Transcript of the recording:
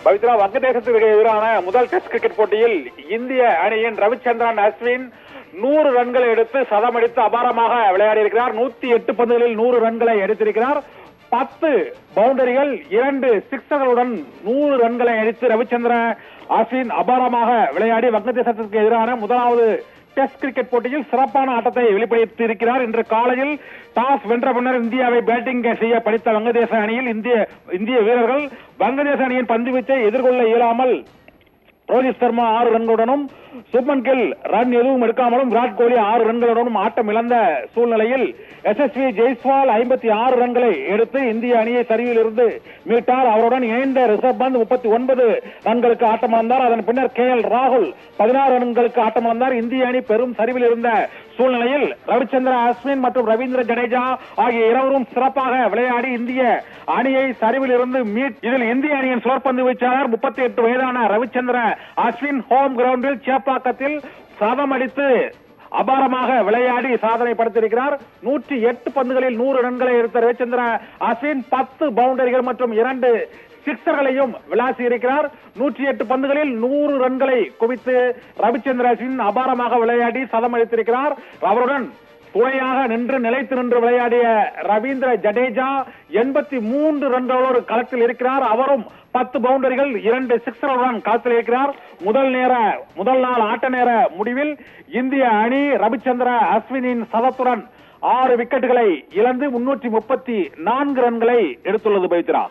பவித்ரா, வங்கதேசத்திற்கு எதிரான முதல் test cricket போட்டியில் இந்திய அணியின் ரவிச்சந்திரன் அஸ்வின் 100 ரன்களை எடுத்து சதமடித்து அபாரமாக விளையாடி இருக்கிறார். 108 பந்துகளில் 100 ரன்களை எடுத்திருக்கிறார். 10 பவுண்டரிகள் 2 சிக்ஸர்களுடன் 100 ரன்களை அடித்து ரவிச்சந்திரன் அஸ்வின் அபாரமாக விளையாடி வங்கதேசத்திற்கு எதிரான முதலாவது டெஸ்ட் கிரிக்கெட் போட்டியில் சிறப்பான ஆட்டத்தை வெளிப்படுத்தி இருக்கிறார். இன்று காலையில் டாஸ் வென்ற பின்னர் இந்தியாவை பேட்டிங் செய்ய படித்த வங்கதேச அணியில் இந்திய வீரர்கள் வங்கதேச அணியின் பந்து வீச்சை எதிர்கொள்ள இயலாமல் ரோஹித் சர்மா 6 ரன்களுடனும் சுப்மன் கில் ரன் எதுவும் எடுக்காமலும் விராட் கோலி 6 ரன்களுடனும் ஆட்டம் இழந்த சூழ்நிலையில் எஸ்எஸ்வி ஜெய்ஸ்வால் 56 ரன்களை எடுத்து இந்திய அணியை சரிவில் இருந்து மீட்டார். அவருடன் இணைந்த ரிஷப் பந்த் 39 ரன்களுக்கு ஆட்டமிழந்தார். அதன் பின்னர் KL ராகுல் 16 ரன்களுக்கு ஆட்டமிழந்தார். இந்திய அணி பெரும் சரிவில் இருந்த சூழ்நிலையில் ரவிச்சந்திரன் அஸ்வின் மற்றும் ரவீந்திர ஜடேஜா ஆகிய இருவரும் சிறப்பாக விளையாடி இந்திய அணியை சரிவில் இருந்து இதில் இந்திய அணியின் சுழற்பந்து வீச்சாளர் 38 வயதான ரவிச்சந்திரன் அஸ்வின் ஹோம் கிரவுண்டில் சேப்பாக்கத்தில் சதம் அடித்து அபாரமாக விளையாடி சாதனை படைத்திருக்கிறார். 108 பந்துகளில் 100 ரன்களை எடுத்த ரவிச்சந்திரன் அஸ்வின் 10 பவுண்டரிகள் மற்றும் 2 சிக்ஸர்களையும் விளாசி இருக்கிறார். 108 பந்துகளில் 100 ரன்களை குவித்து ரவிச்சந்திரன் அஸ்வின் அபாரமாக விளையாடி சதம் அடித்திருக்கிறார். அவருடன் துணையாக நிலைத்து நின்று விளையாடிய ரவீந்திர ஜடேஜா 83 ரன்களோடு களத்தில் இருக்கிறார். அவரும் 10 பவுண்டரிகள் 2 சிக்ஸர்களுடன் களத்தில் இருக்கிறார். முதல் நாள் ஆட்ட நேர முடிவில் இந்திய அணி ரவிச்சந்திர அஸ்வினின் சதத்துடன் 6 விக்கெட்டுகளை இழந்து 334 ரன்களை எடுத்துள்ளது. பவித்ரா.